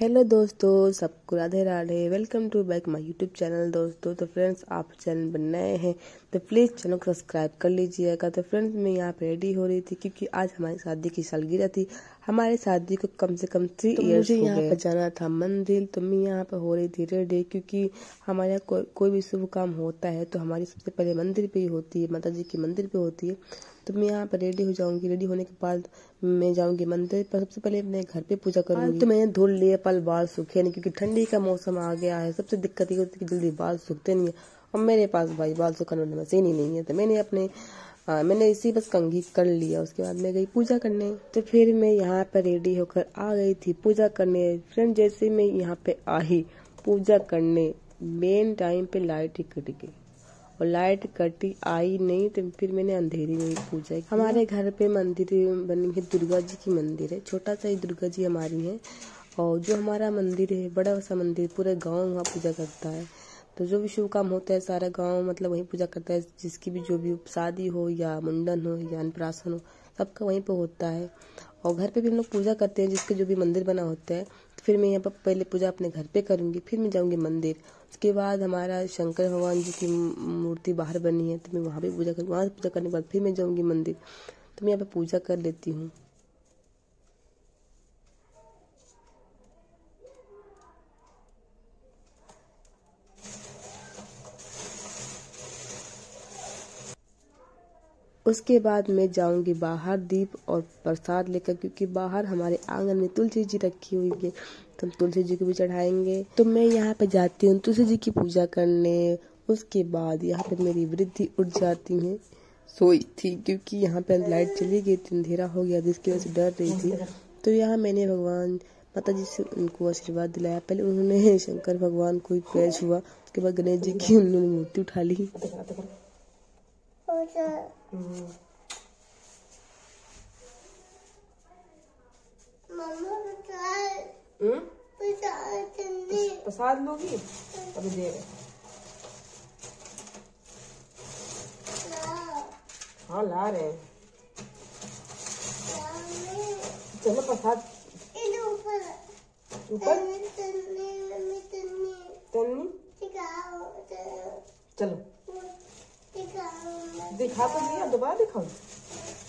Hello दोस्तों, सबको Radhe Radhe. Welcome to back my YouTube channel. दोस्तों तो फ्रेंड्स, आप चैनल पर नए हैं तो प्लीज़ चैनल को सब्सक्राइब कर लीजिएगा। तो फ्रेंड्स, मैं यहाँ पे रेडी हो रही थी क्योंकि आज हमारी शादी की सालगिरह थी। हमारी शादी को कम से कम 3 इयर्स हो गए। यहाँ पे जाना था मंदिर, तो मैं यहाँ पे हो रही थी रेडी क्योंकि हमारे यहाँ कोई भी शुभ काम होता है तो हमारी सबसे पहले मंदिर पे ही होती है, माता जी की मंदिर पे होती है। तो मैं यहाँ पर रेडी हो जाऊंगी। रेडी होने के बाद मैं जाऊंगी मंदिर पर। सबसे पहले अपने घर पे पूजा करूंगी। तो मैंने धुल लिए, पल बाल सूखे नहीं क्योंकि ठंडी का मौसम आ गया है। सबसे दिक्कत ये होती है कि जल्दी बाल सूखते नहीं है और मेरे पास भाई बाल सुखाने वाली मशीन ही नहीं है। तो मैंने इसी बस कंघी कर लिया। उसके बाद मैं गई पूजा करने। तो फिर मैं यहाँ पर रेडी होकर आ गई थी पूजा करने। फ्रेंड, जैसे मैं यहाँ पे आई पूजा करने, मेन टाइम पे लाइट ही कट गई और लाइट कटी आई नहीं। तो फिर मैंने अंधेरी में ही पूजा की। हमारे घर पे मंदिर बनी है, दुर्गा जी की मंदिर है। छोटा सा ही दुर्गा जी हमारी है और जो हमारा मंदिर है बड़ा सा मंदिर, पूरे गांव वहाँ पूजा करता है। तो जो भी शुभ काम होता है सारा गांव मतलब वहीं पूजा करता है। जिसकी भी जो भी शादी हो या मुंडन हो या अन्नप्राशन हो, सबका वहीं पे होता है। और घर पे भी हम लोग पूजा करते हैं, जिसके जो भी मंदिर बना होता है। तो फिर मैं यहाँ पर पहले पूजा अपने घर पे करूँगी, फिर मैं जाऊँगी मंदिर। उसके बाद हमारा शंकर भगवान जी की मूर्ति बाहर बनी है, तो मैं वहाँ भी पूजा करूँगी। वहाँ पूजा करने के बाद फिर मैं जाऊँगी मंदिर। तो मैं यहाँ पर पूजा कर लेती हूँ। उसके बाद मैं जाऊंगी बाहर दीप और प्रसाद लेकर, क्योंकि बाहर हमारे आंगन में तुलसी जी रखी हुई है, तो हम तुलसी जी को भी चढ़ाएंगे। तो मैं यहाँ पे जाती हूँ तुलसी जी की पूजा करने। उसके बाद यहाँ पे मेरी वृद्धि उठ जाती है, सोई थी क्योंकि यहाँ पे लाइट चली गई थी, अंधेरा हो गया जिसकी वजह से डर रही थी। तो यहाँ मैंने भगवान माता जी से उनको आशीर्वाद दिलाया। पहले उन्होंने शंकर भगवान को पैर छुआ, उसके बाद गणेश जी की उन्होंने मूर्ति उठा ली। प्रसाद लोगी अभी दे रहे। हाँ ला रहे हैं। चलो प्रसाद ऊपर चलो दिखा तो दिया, दोबारा दिखाओ।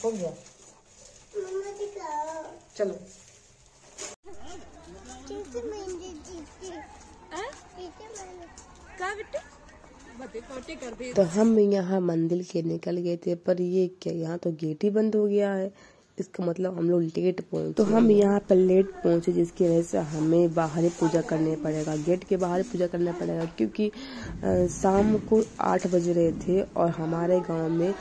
हो गया, चलो। तो हम यहाँ मंदिर के निकल गए थे, पर ये क्या, यहाँ तो गेट ही बंद हो गया है। इसका मतलब हम लोग लेट पहुंचे। तो हम यहाँ पर लेट पहुंचे, जिसकी वजह से हमें बाहर ही पूजा करने पड़ेगा, गेट के बाहर ही पूजा करना पड़ेगा। क्योंकि शाम को 8 बज रहे थे और हमारे गांव में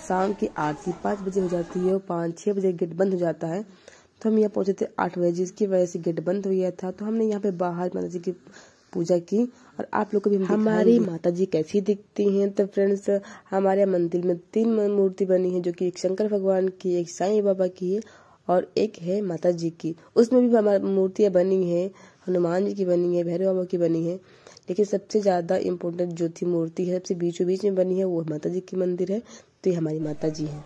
शाम की आरती 5 बजे हो जाती है और 5-6 बजे गेट बंद हो जाता है। तो हम यहाँ पहुंचे थे 8 बजे, जिसकी वजह से गेट बंद हो गया था। तो हमने यहाँ पे बाहर माता जी की पूजा की और आप लोग को भी हमारी माता जी कैसी दिखती हैं। तो फ्रेंड्स, हमारे मंदिर में 3 मूर्ति बनी है, जो कि एक शंकर भगवान की, एक साईं बाबा की है और एक है माता जी की। उसमें भी हमारी मूर्तियाँ बनी है, हनुमान जी की बनी है, भैरव बाबा की बनी है। लेकिन सबसे ज्यादा इम्पोर्टेंट जो थी मूर्ति है, सबसे बीचों बीच में बनी है, वो माता जी की मंदिर है। तो ये हमारी माता जी है।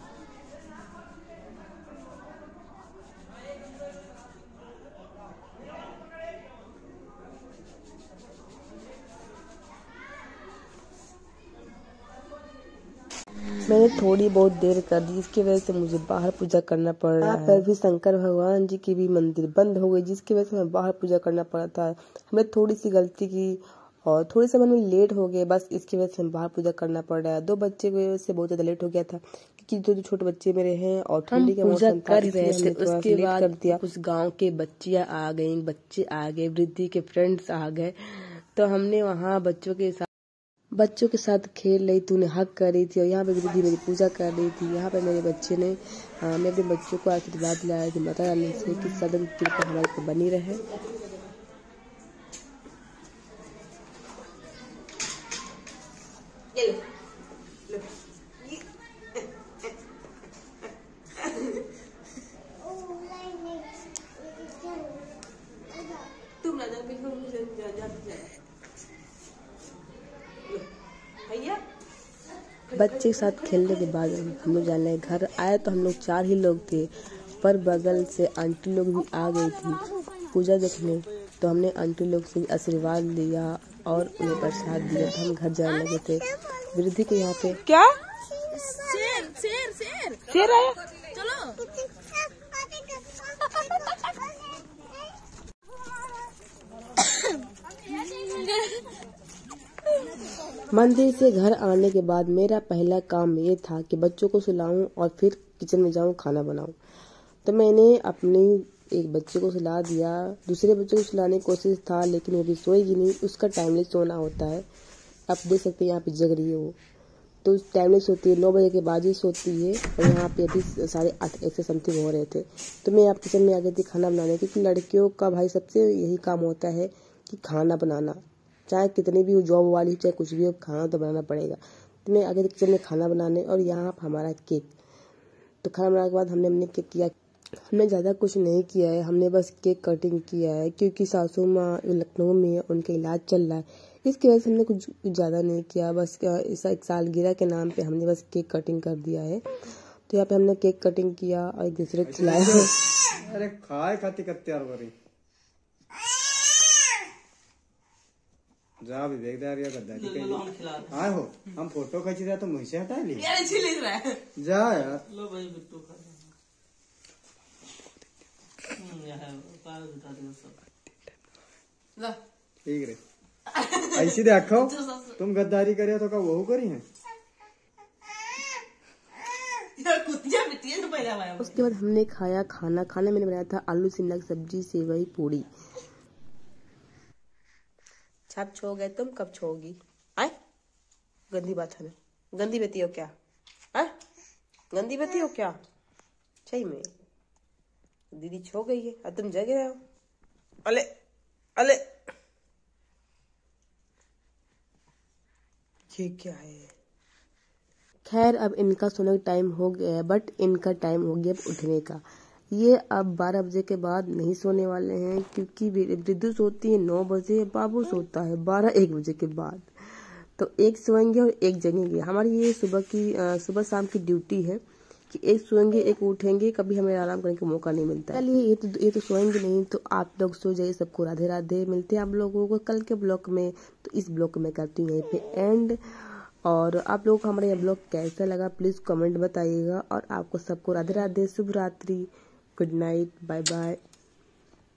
मैंने थोड़ी बहुत देर कर दी, जिसकी वजह से मुझे बाहर पूजा करना पड़ रहा है। यहाँ पर भी शंकर भगवान जी की भी मंदिर बंद हो गई, जिसकी वजह से हमें बाहर पूजा करना पड़ा था। हमने थोड़ी सी गलती की और थोड़ी सी में लेट हो गए, बस इसकी वजह से हम बाहर पूजा करना पड़ रहा है। 2 बच्चे की वजह से बहुत ज्यादा लेट हो गया था, क्योंकि 2 छोटे बच्चे मेरे हैं और ठंडी का मौसम कर रहे थे। उसके बाद कुछ गाँव के बच्चियाँ आ गई, बच्चे आ गए, वृद्धि के फ्रेंड्स आ गए। तो हमने वहाँ बच्चों के साथ खेल रही थी, उन्हें हक कर रही थी और यहाँ पे वृद्धि मेरी पूजा कर रही थी। यहाँ पे मेरे बच्चे ने मैं अपने बच्चों को आशीर्वाद दिलाया थी माता रानी से कि सदन की कृपा हमारे पर बनी रहे। तुम ना बच्चे के साथ खेलने के बाद हम लोग जाने घर आए। तो हम लोग 4 ही लोग थे, पर बगल से आंटी लोग भी आ गई थी पूजा देखने। तो हमने आंटी लोग से आशीर्वाद लिया और उन्हें प्रसाद दिया। तो हम घर जाने लगे थे। वृद्धि को यहाँ पे क्या शेर आया। चलो मंदिर से घर आने के बाद मेरा पहला काम ये था कि बच्चों को सुलाऊं और फिर किचन में जाऊं, खाना बनाऊं। तो मैंने अपने एक बच्चे को सुला दिया। दूसरे बच्चे को सुलाने की कोशिश था, लेकिन वो भी सोएगी नहीं, उसका टाइमलेस सोना होता है। आप देख सकते हैं यहाँ पे जग रही है वो, तो टाइमलेस सोती है, 9 बजे के बाद ही सोती है। और यहाँ पे अभी 8:30 ऐसे समथिंग हो रहे थे। तो मैं आप किचन में आ गई थी खाना बनाने, क्योंकि लड़कियों का भाई सबसे यही काम होता है कि खाना बनाना, चाहे कितनी भी हो जॉब वाली, चाहे कुछ भी हो, खाना तो बनाना पड़ेगा। तो मैं आगे किचन में खाना बनाने, और यहाँ पर हमारा केक। तो खाना बनाने के बाद हमने केक किया। हमने ज़्यादा कुछ नहीं किया है, हमने बस केक कटिंग किया है, क्योंकि सासू माँ लखनऊ में है, उनका इलाज चल रहा है, इसकी वजह से हमने कुछ ज़्यादा नहीं किया। बस इस एक सालगिरह के नाम पे हमने बस केक कटिंग कर दिया है। तो यहाँ पे हमने केक कटिंग किया और एक दूसरे को खिलाया। अरे खाए खाती कत्ते यार बरी जा भी देख यार, गद्दारी कहीं आए हो। हम फोटो खींच रहे तो मुझसे हटा ली जा यार। लो भाई बिट्टू खा ठीक रे, ऐसी देखो तुम गद्दारी करे तो का वहू करी है। उसके बाद हमने खाया खाना। खाने मैंने बनाया था आलू शिमला की सब्जी, सेवई, पूड़ी। छाप छो गए, तुम कब छोगी? आए गंदी बात है ना, गंदी बेटी हो क्या? आए गंदी बेटी हो क्या? सही में दीदी छो गई है और तुम जग रहे हो। अले अले ये क्या है? खैर अब इनका सोने का टाइम हो गया है, बट इनका टाइम हो गया अब उठने का। ये अब 12 बजे के बाद नहीं सोने वाले हैं, क्योंकि वृद्धु सोती है 9 बजे, बाबू सोता है 12-1 बजे के बाद। तो एक सोएंगे और एक जगेंगे। हमारी ये सुबह शाम की ड्यूटी है कि एक सोएंगे एक उठेंगे, कभी हमें आराम करने का मौका नहीं मिलता। चलिए ये तो सोएंगे नहीं, तो आप लोग सो जाइए। सबको राधे राधे। मिलते हैं आप लोगों को कल के ब्लॉग में। तो इस ब्लॉग में करती हूँ यहीं पे एंड। और आप लोगों को हमारा ये ब्लॉग कैसा लगा प्लीज़ कमेंट बताइएगा। और आपको सबको राधे राधे, शुभ रात्रि, गुड नाइट, बाय बाय।